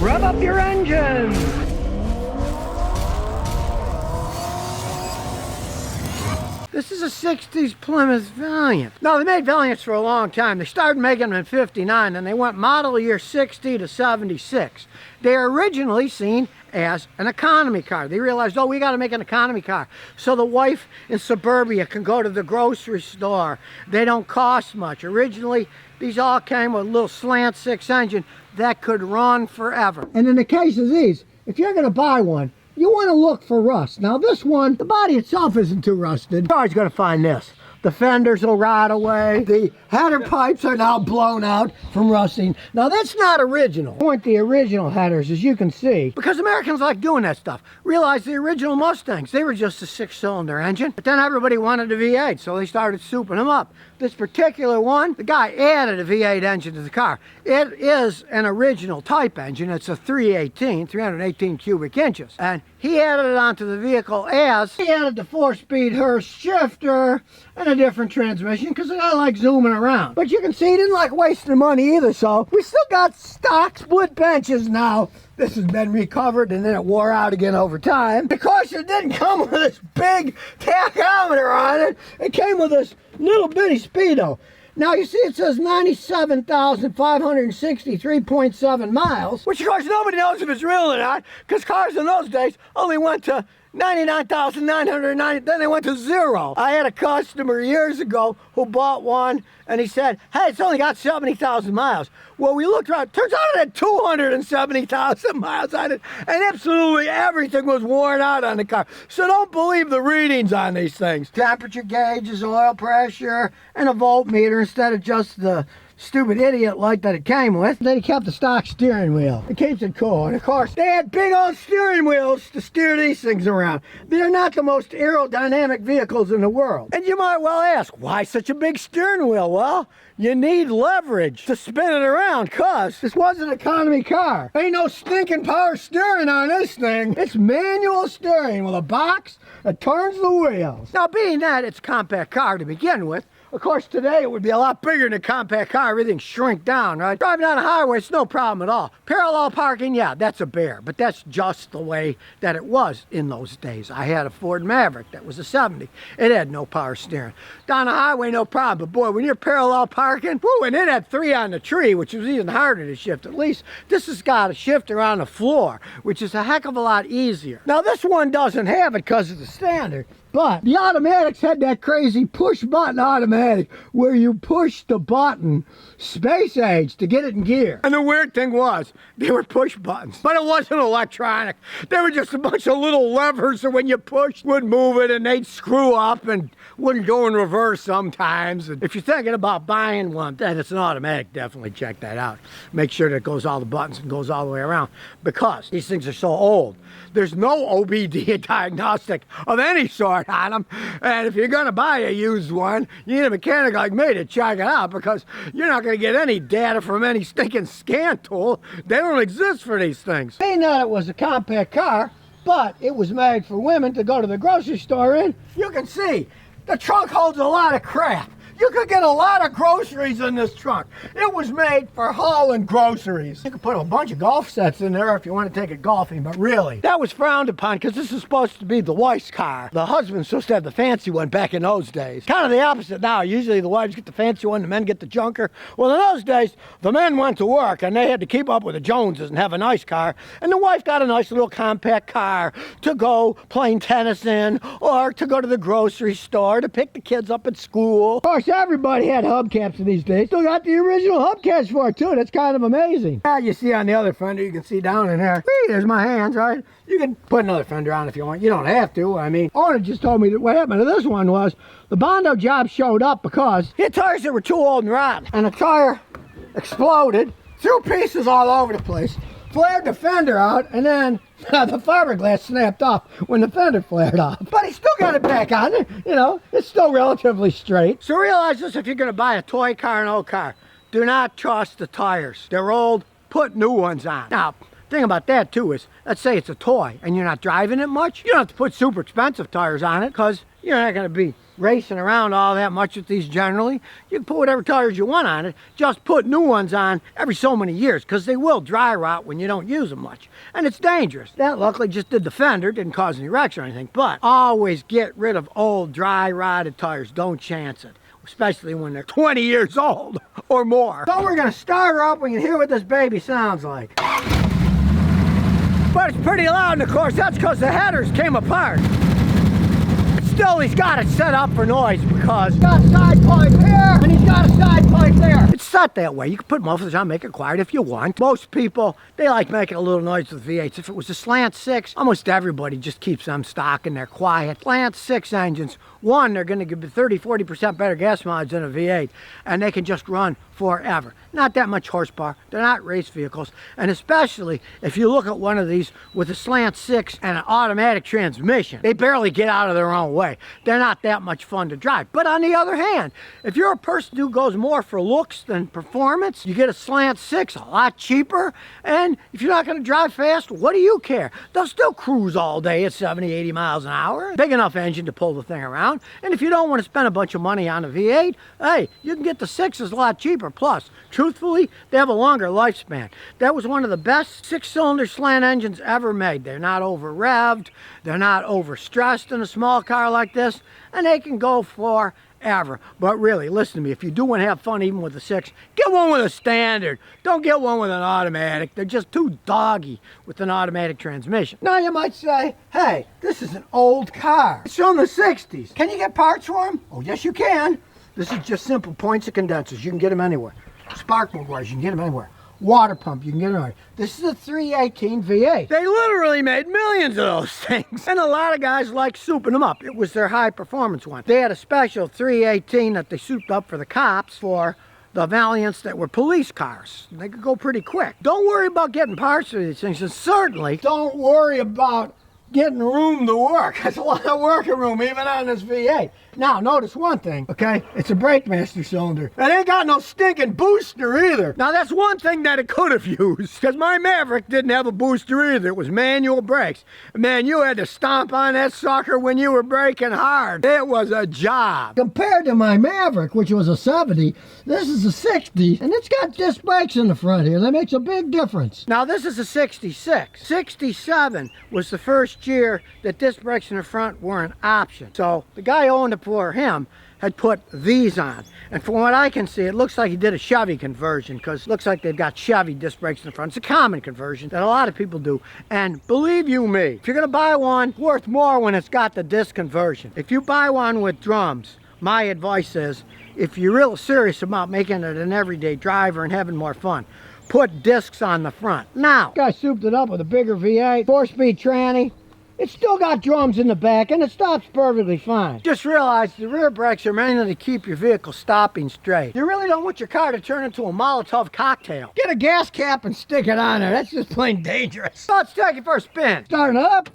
Rev up your engines! This is a 60s Plymouth Valiant. Now, they made Valiants for a long time. They started making them in 59, and they went model year 60 to 76. They were originally seen as an economy car. They realized, oh, we got to make an economy car so the wife in suburbia can go to the grocery store. They don't cost much. Originally, these all came with a little slant 6 engine that could run forever. And in the case of these, if you're going to buy one, you want to look for rust. Now this one, the body itself isn't too rusted. The car's going to find this. The fenders will rot away. The header pipes are now blown out from rusting. Now that's not original. I want the original headers, as you can see, because Americans like doing that stuff. Realize the original Mustangs, they were just a 6-cylinder engine, but then everybody wanted a V8, so they started souping them up. This particular one, the guy added a V8 engine to the car. It is an original type engine. It's a 318 cubic inches. And he added it onto the vehicle as he added the 4-speed Hurst shifter and a different transmission because the guy likes zooming around. But you can see he didn't like wasting money either, so we still got stock split benches now. This has been recovered and then it wore out again over time. Of course, it didn't come with this big tachometer on it. It came with this little bitty speedo. Now you see it says 97,563.7 miles, which of course nobody knows if it's real or not, because cars in those days only went to 99,990, then they went to 0. I had a customer years ago who bought one and he said, hey, it's only got 70,000 miles. Well, we looked around, turns out it had 270,000 miles on it, and absolutely everything was worn out on the car. So don't believe the readings on these things. Temperature gauges, oil pressure, and a voltmeter instead of just the stupid idiot light that it came with. Then he kept the stock steering wheel. It keeps it cool. And of course, they had big old steering wheels to steer these things around. They're not the most aerodynamic vehicles in the world. And you might well ask, why such a big steering wheel? Well, you need leverage to spin it around, cause this was an economy car. Ain't no stinking power steering on this thing. It's manual steering with a box that turns the wheels. Now, being that it's a compact car to begin with, of course, today it would be a lot bigger than a compact car. Everything shrink down, right? Driving down a highway, it's no problem at all. Parallel parking, yeah, that's a bear. But that's just the way that it was in those days. I had a Ford Maverick that was a 70. It had no power steering. Down the highway, no problem. But boy, when you're parallel parking, whoo, and it had 3 on the tree, which was even harder to shift. At least this has got a shifter on the floor, which is a heck of a lot easier. Now, this one doesn't have it because it's a standard. But the automatics had that crazy push button automatic where you push the button space age to get it in gear. And the weird thing was, they were push buttons, but it wasn't electronic. They were just a bunch of little levers that when you pushed would move it and they'd screw up and wouldn't go in reverse sometimes. And if you're thinking about buying one, then it's an automatic, definitely check that out. Make sure that it goes all the buttons and goes all the way around because these things are so old. There's no OBD diagnostic of any sort on them. And if you're going to buy a used one, you need a mechanic like me to check it out because you're not going to get any data from any stinking scan tool. They don't exist for these things. Being that it was a compact car, but it was made for women to go to the grocery store in, you can see the trunk holds a lot of crap. You could get a lot of groceries in this trunk. It was made for hauling groceries. You could put a bunch of golf sets in there if you want to take it golfing, but really, that was frowned upon because this is supposed to be the wife's car. The husband's supposed to have the fancy one back in those days. Kind of the opposite now. Usually the wives get the fancy one, the men get the junker. Well, in those days, the men went to work and they had to keep up with the Joneses and have a nice car. And the wife got a nice little compact car to go playing tennis in or to go to the grocery store to pick the kids up at school. Of course, everybody had hubcaps in these days. Still got the original hubcaps for it too. That's kind of amazing. Now you see on the other fender, you can see down in there. Whee, there's my hands, right? You can put another fender on if you want. You don't have to. I mean, owner just told me that what happened to this one was the Bondo job showed up because he had tires that were too old and rotten. And the tire exploded, threw pieces all over the place, flared the fender out, and then the fiberglass snapped off when the fender flared off. But he still got it back on. You know, it's still relatively straight. So realize this if you're going to buy a toy car, an old car. Do not trust the tires. They're old. Put new ones on. Now, thing about that too is, let's say it's a toy and you're not driving it much. You don't have to put super expensive tires on it because you're not going to be racing around all that much with these generally. You can put whatever tires you want on it. Just put new ones on every so many years because they will dry rot when you don't use them much. And it's dangerous. That luckily just did the fender, didn't cause any wrecks or anything. But always get rid of old dry rotted tires. Don't chance it, especially when they're 20 years old or more. So we're going to start her up. We can hear what this baby sounds like. But it's pretty loud, and of course that's because the headers came apart. Still, he's got it set up for noise because he's got a side pipe here and he's got a side pipe there. It's set that way. You can put mufflers on, make it quiet if you want. Most people, they like making a little noise with V8s. If it was a slant 6, almost everybody just keeps them stock and they're quiet. Slant 6 engines, one, they're going to give you 30-40% better gas mileage than a V8, and they can just run forever. Not that much horsepower. They're not race vehicles, and especially if you look at one of these with a slant 6 and an automatic transmission, they barely get out of their own way. They're not that much fun to drive. But on the other hand, if you're a person who goes more for looks than performance, you get a slant 6 a lot cheaper, and if you're not going to drive fast, what do you care? They'll still cruise all day at 70-80 miles an hour. Big enough engine to pull the thing around. And if you don't want to spend a bunch of money on a V8, hey, you can get the 6s a lot cheaper. Plus, truthfully, they have a longer lifespan. That was one of the best 6-cylinder slant engines ever made. They're not over-revved, they're not overstressed in a small car like this, and they can go forever. But really, listen to me, if you do want to have fun even with a 6, get one with a standard. Don't get one with an automatic. They're just too doggy with an automatic transmission. Now you might say, hey, this is an old car. It's from the 60s. Can you get parts for them? Oh, yes you can. This is just simple points of condensers. You can get them anywhere. Spark plug wires, you can get them anywhere. Water pump, you can get them anywhere. This is a 318 V8. They literally made millions of those things. And a lot of guys like souping them up. It was their high performance one. They had a special 318 that they souped up for the cops for the Valiants that were police cars. They could go pretty quick. Don't worry about getting parts for these things, and certainly don't worry about getting room to work. That's a lot of working room even on this V8. Now, notice one thing, okay? It's a BrakeMaster cylinder. It ain't got no stinking booster either. Now, that's one thing that it could have used, because my Maverick didn't have a booster either. It was manual brakes. Man, you had to stomp on that sucker when you were braking hard. It was a job. Compared to my Maverick, which was a 70, this is a 60, and it's got disc brakes in the front here. That makes a big difference. Now, this is a 66. 67 was the first year that disc brakes in the front were an option. So, the guy owned it for him had put these on, and from what I can see, it looks like he did a Chevy conversion, because it looks like they've got Chevy disc brakes in the front. It's a common conversion that a lot of people do, and believe you me, if you're gonna buy one, it's worth more when it's got the disc conversion. If you buy one with drums, my advice is, if you're real serious about making it an everyday driver and having more fun, put discs on the front. Now, this guy souped it up with a bigger V8, 4-speed tranny. It's still got drums in the back, and it stops perfectly fine. Just realize the rear brakes are mainly to keep your vehicle stopping straight. You really don't want your car to turn into a Molotov cocktail. Get a gas cap and stick it on there. That's just plain dangerous. So let's take it for a spin. Starting up.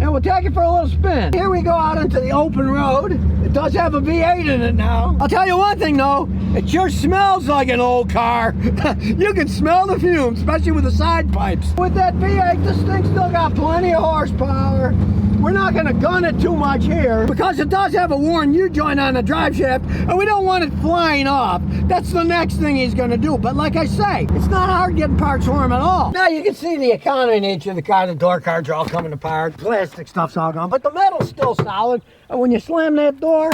And we'll take it for a little spin. Here we go out into the open road. It does have a V8 in it now. I'll tell you one thing though, it sure smells like an old car. You can smell the fumes, especially with the side pipes. With that V8, this thing still got plenty of horsepower. We're not gonna gun it too much here because it does have a Warren U-joint on the drive shaft, and we don't want it flying off. That's the next thing he's gonna do. But like I say, it's not hard getting parts for him at all. Now you can see the economy nature of the car. The door cards are all coming apart. Plastic stuff's all gone, but the metal's still solid. And when you slam that door,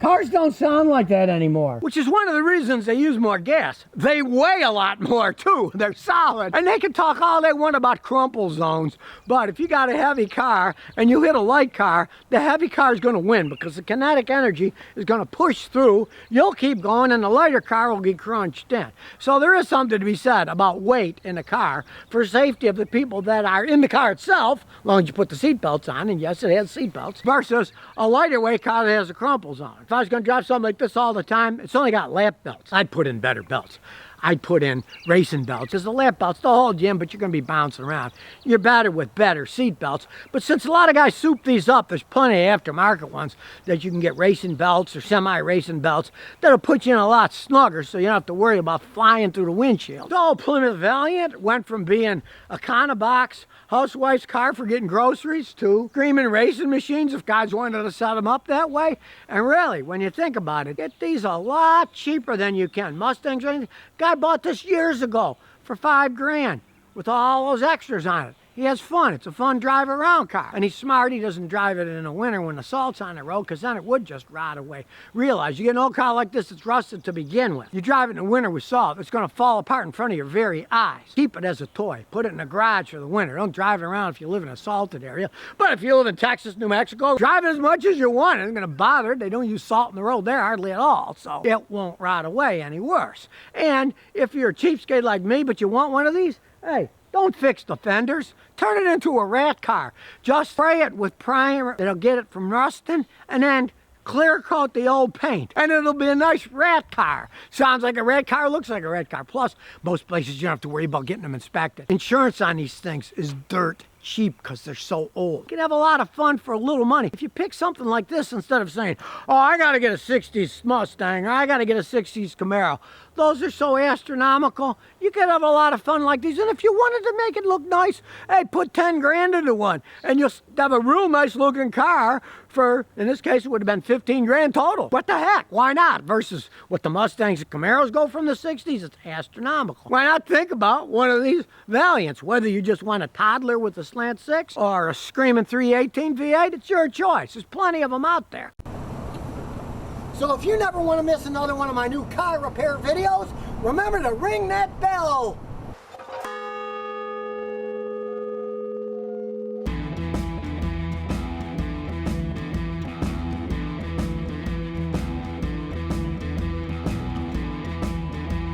cars don't sound like that anymore, which is one of the reasons they use more gas. They weigh a lot more too. They're solid, and they can talk all they want about crumple zones, but if you got a heavy car and you hit a light car, the heavy car is going to win because the kinetic energy is going to push through. You'll keep going, and the lighter car will get crunched in. So there is something to be said about weight in a car for safety of the people that are in the car itself, as long as you put the seat belts on, and yes, it has seat belts, versus a lighter weight car that has a crumple zone. If I was going to drive something like this all the time, it's only got lap belts. I'd put in better belts. I'd put in racing belts, because the lap belts, they'll hold you in, but you're going to be bouncing around. You're better with better seat belts. But since a lot of guys soup these up, there's plenty of aftermarket ones that you can get, racing belts or semi-racing belts that'll put you in a lot snugger, so you don't have to worry about flying through the windshield. So Plymouth Valiant went from being a Box housewife's car for getting groceries to screaming racing machines if guys wanted to set them up that way. And really, when you think about it, get these a lot cheaper than you can. Mustangs or anything. Guy bought this years ago for $5 grand with all those extras on it. He has fun. It's a fun drive around car. And he's smart. He doesn't drive it in the winter when the salt's on the road, because then it would just rot away. Realize, you get an old car like this that's rusted to begin with. You drive it in the winter with salt, it's going to fall apart in front of your very eyes. Keep it as a toy. Put it in the garage for the winter. Don't drive it around if you live in a salted area. But if you live in Texas, New Mexico, drive it as much as you want. It ain't going to bother. They don't use salt in the road there hardly at all, so it won't rot away any worse. And if you're a cheapskate like me, but you want one of these, hey, don't fix the fenders. Turn it into a rat car. Just spray it with primer that'll get it from rusting, and then clear coat the old paint, and it'll be a nice rat car. Sounds like a rat car, looks like a rat car. Plus, most places you don't have to worry about getting them inspected. Insurance on these things is dirt cheap because they're so old. You can have a lot of fun for a little money. If you pick something like this, instead of saying, oh, I gotta get a 60s Mustang, or I gotta get a 60s Camaro, those are so astronomical. You could have a lot of fun like these. And if you wanted to make it look nice, hey, put 10 grand into one, and you'll have a real nice looking car for, in this case, it would have been 15 grand total. What the heck? Why not? Versus what the Mustangs and Camaros go from the 60s, it's astronomical. Why not think about one of these Valiants? Whether you just want a toddler with a slant 6 or a screaming 318 V8, it's your choice. There's plenty of them out there. So if you never want to miss another one of my new car repair videos, remember to ring that bell.